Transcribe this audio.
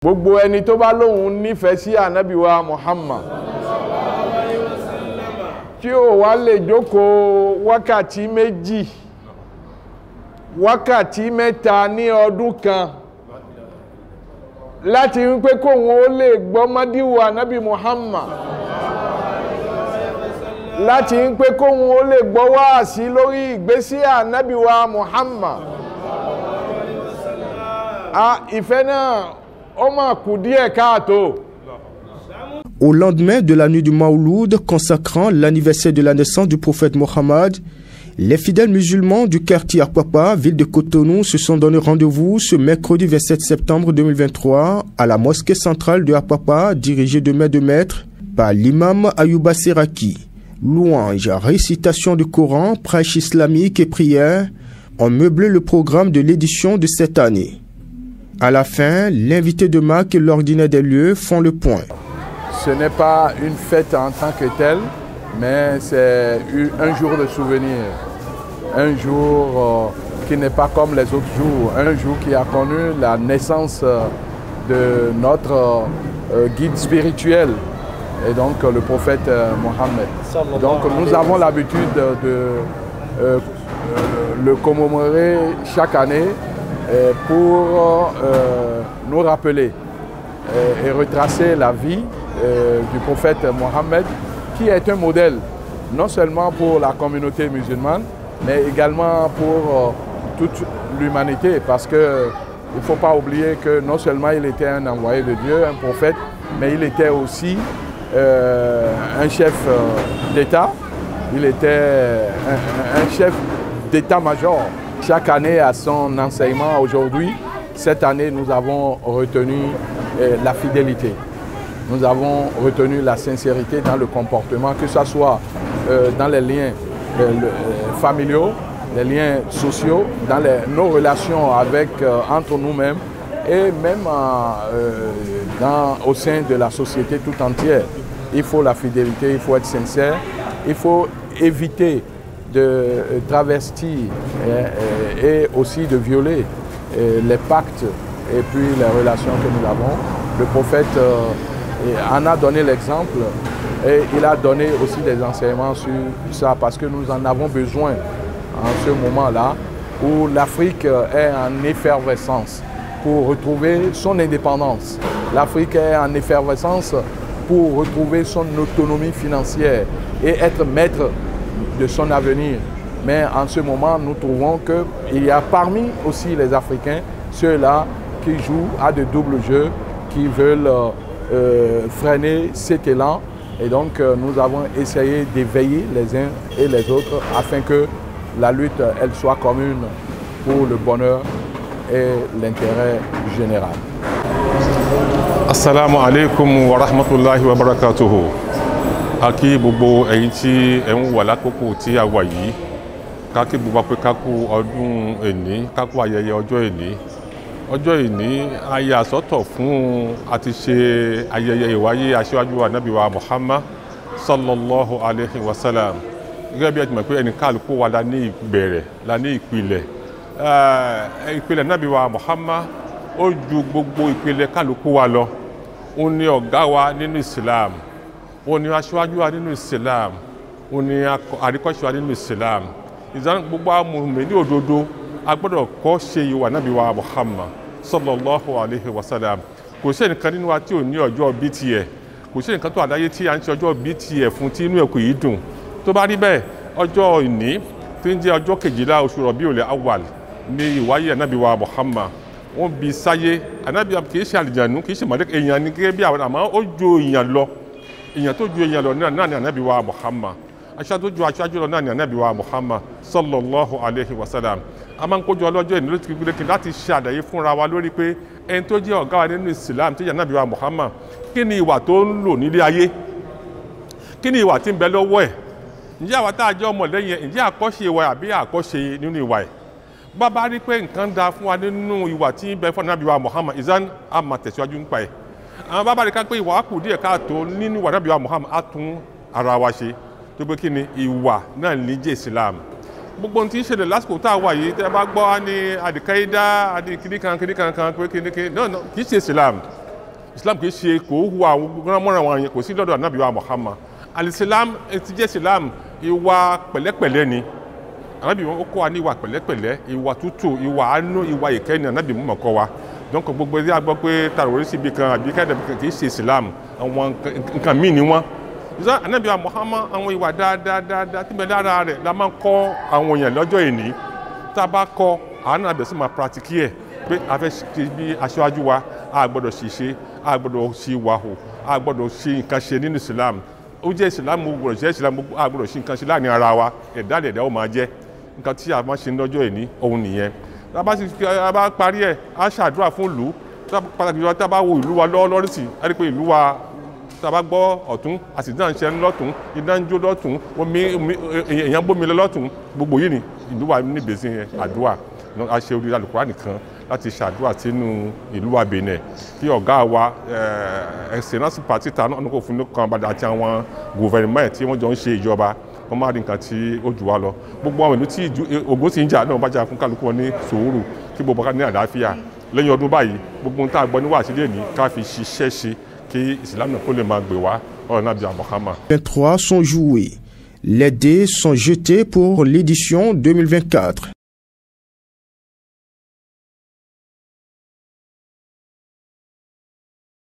Gbogbo ẹni tó bá lóhùn nífẹ̀ẹ́ sí ànábì wa Muhammad tí ó wá lè jókòó wákàtí méjì wákàtí mẹ́ta ní ọdún kan láti wípé kóhun ó lè gbọ́ mádìwò ànábì Muhammad láti wípé kóhun ó lè gbọ́ wáàsí lórí ìgbésí ànábì wa Muhammad ìfẹ́ náà ó máa kù díẹ̀ káàtó. Au lendemain de la nuit du Mawloud consacrant l'anniversaire de la naissance du prophète Mohammed, les fidèles musulmans du quartier Apapa, ville de Cotonou, se sont donné rendez-vous ce mercredi 27 septembre 2023 à la mosquée centrale de Apapa, dirigée de main de maître par l'imam Ayouba Seraki. Louanges, récitation du Coran, prêche islamique et prières ont meublé le programme de l'édition de cette année. À la fin, l'invité de marque et l'ordinaire des lieux font le point. Ce n'est pas une fête en tant que telle, mais c'est un jour de souvenir. Un jour qui n'est pas comme les autres jours. Un jour qui a connu la naissance de notre guide spirituel, et donc le prophète Mohammed. Donc nous avons l'habitude de le commémorer chaque année pour nous rappeler et retracer la vie du prophète Mohammed, qui est un modèle non seulement pour la communauté musulmane, mais également pour toute l'humanité, parce qu'il ne faut pas oublier que non seulement il était un envoyé de Dieu, un prophète, mais il était aussi un chef d'État, il était un chef d'état-major. Chaque année à son enseignement. Aujourd'hui, cette année, nous avons retenu la fidélité. Nous avons retenu la sincérité dans le comportement, que ce soit dans les liens familiaux, les liens sociaux, dans nos relations entre nous-mêmes et même au sein de la société tout entière. Il faut la fidélité, il faut être sincère, il faut éviter de travestir et aussi de violer les pactes et puis les relations que nous avons. Le prophète en a donné l'exemple et il a donné aussi des enseignements sur ça, parce que nous en avons besoin en ce moment-là où l'Afrique est en effervescence pour retrouver son indépendance. L'Afrique est en effervescence pour retrouver son autonomie financière et être maître de son avenir. Mais en ce moment, nous trouvons qu'il y a parmi aussi les Africains ceux-là qui jouent à de doubles jeux, qui veulent freiner cet élan. Et donc, nous avons essayé d'éveiller les uns et les autres afin que la lutte, elle soit commune pour le bonheur et l'intérêt général. Assalamu alaikum wa rahmatullahi wa barakatuhu. Aki gbogbo ẹ̀yin tí ẹ ń wà lákòókò tí a wà yìí, ká kí gbogbo pé ká kú ọdún èní, ká kú ayẹyẹ ọjọ́ èní. Ọjọ́ èní a yà sọ́tọ̀ fún àti ṣe ayẹyẹ ìwáyé aṣíwájú Ànábì wa Muhammad sallallahu alaihi wasallam. Gẹ́gẹ́ bí ẹ ti mọ̀ pé ẹni kálukú wa la ní ìbẹ̀rẹ̀, la ní ìpìlẹ̀. Ìpìlẹ̀ Ànábì wa Muhammad ó ju gbogbo ìpìlẹ̀ kálukú wa lọ. Ó ní ọ̀gá wa nínú Islam. Ó ní aṣíwájú wa nínú Islam, ó ní àríkọ́ṣe wa nínú Islam. Ìzán gbogbo amúhùnmí ní òdodo a gbọ́dọ̀ kọ́ ṣe ìwà Ànábì wa Muhammad sallallahu alaihi wasallam. Kò sí ẹnìkan nínú wa tí ò ní ọjọ́ bí tiẹ̀, kò sí ẹnìkan tó àdáyé tí a ń ṣe ọjọ́ bí tiẹ̀ fún tí inú ẹ̀ kò yí dùn. Tó bá rí bẹ́ẹ̀, ọjọ́ ìní tí ń jẹ́ ọjọ́ 12 oṣù Rabiul Awwal ní ìwáyé Ànábì wa Muhammad. Wọ́n bí sáyé, Ànábì kì í ṣe àlìjànú, kì í ṣe mọ̀lẹ́kà, èèyàn ní gẹ́gẹ́ bí àwọn, àmọ́ ó ju èèyàn lọ. Èèyàn tó ju èèyàn lọ náà ni Ànábì wa Muhammad. Aṣáájú tó ju aṣáájú lọ náà ni Ànábì wa Muhammad sallallahu alaihi wasallam. A máa ń kójọ ọlọ́jọ́ ìní lókè láti ṣe àlàyé fúnra wa lórí pé ẹni tó jẹ́ ọ̀gá wa nínú Islam tó jẹ́ Ànábì wa Muhammad, kí ni ìwà tó ń lò nílé ayé? Kí ni ìwà tí ń bẹ lọ́wọ́ ẹ̀? Ǹjẹ́ àwa tá a jẹ́ ọmọ lẹ́yìn ẹ̀, ǹjẹ́ àkọ́ṣe wa àbí àkọ́ṣe nínú ìwà ẹ̀? Bàbá rí pé nǹkan da fún wa nínú ìwà tí ń bẹ fún Ànábì wa Muhammad, ìzán a máa tẹ̀síwájú nípa ẹ̀. Àwọn bàbá rí ká pé ìwà kù díẹ̀ káàtó nínú ìwà Ànábì wa Muhammad á tún ara wa ṣe, tó pé kí ni ìwà náà ní jẹ́ Islam. Gbogbo ohun tí ń ṣẹlẹ̀ lásìkò tá a wà yìí, tẹ́ bá gbọ́ á ní Al-Qaeda, kìnnìkan pé kìnnìkan náà kì í ṣe Islam. Islam kì í ṣe kò hu àwọn gbọ́nmọ́ra wọn yẹn kò sí lọ́dọ̀ Ànábì wa Muhammad alisilam ti jẹ́ Islam ìwà pẹ̀lẹ́pẹ̀lẹ́ ni Ànábì wọn kọ́ wa ní ìwà pẹ̀lẹ́pẹ̀lẹ́ ìwà tútù ìwà àánú ìwà ìkẹ́ni Ànábì mú mọ̀kọ́ wa donc gbogbo ẹgbẹ́ àgbọ̀ pé tàròrí síbi kan àbí kẹ́ẹ̀dẹ̀ kì í ṣe Islam àwọn nǹkan míì ni wọ́n Ànábì wa Muhammad àwọn ìwà dáadáa tí bẹ́ẹ̀ lára rẹ̀ la máa ń kọ́ àwọn èèyàn lọ́jọ́ ìní tá a bá kọ́ àánú àbẹ̀sí máa pratiki ẹ̀ pé a fẹ́ ṣe bí aṣáájú wa a gbọ́dọ̀ ṣiṣẹ́ a gbọ́dọ̀ ṣe wàhù a gbọ́dọ̀ ṣe nǹkan ṣe nínú Islam ó jẹ́ Islam gbọ́dọ̀ jẹ́ Islam a gbọ́dọ̀ ṣe nǹkan ṣe láàrin ara wa ẹ̀dá ó máa jẹ́ nǹkan tí a máa ṣe lọ́jọ́ ìní òun nìyẹn a bá parí ẹ̀ a ṣàdúrà fún ìlú pàtàkì jùlọ tá a bá wo ìlú wa lọ́wọ́lọ́rí sí a rí pé ìlú wa tá a bá gbọ́ ọ̀tún a sì dáhùn ṣe lọ́tún iná ń jó lọ́tún èèyàn bómi lọ́tún gbogbo yìí ni ìlú wa níbèsí àdúrà a ṣe orí Al-Qur'an nìkan láti ṣàdúrà sínú ìlú wa Benin kí ọ̀gá wa Excellence Party ta náà kò fún kan padà àti àwọn gouvernement tí wọ́n jọ ń ṣe ìjọba wọ́n máa rí nǹkan tí ó jù wá lọ gbogbo àwọn ìlú tí ogun ti ń jà náà bá jà fún kálukú wọn ní sùúrù kí gbogbo ká ní àlàáfíà lẹ́yìn ọdún báyìí gbogbo ohun tá a gbọ́ níwà sílẹ̀ ní ká fi ṣiṣẹ́ ṣe kí Islam náà kó lè máa gbé wá ọ̀rọ̀ náà bí Muhammad. 23 sont joués. Les dés sont jetés pour l'édition 2024.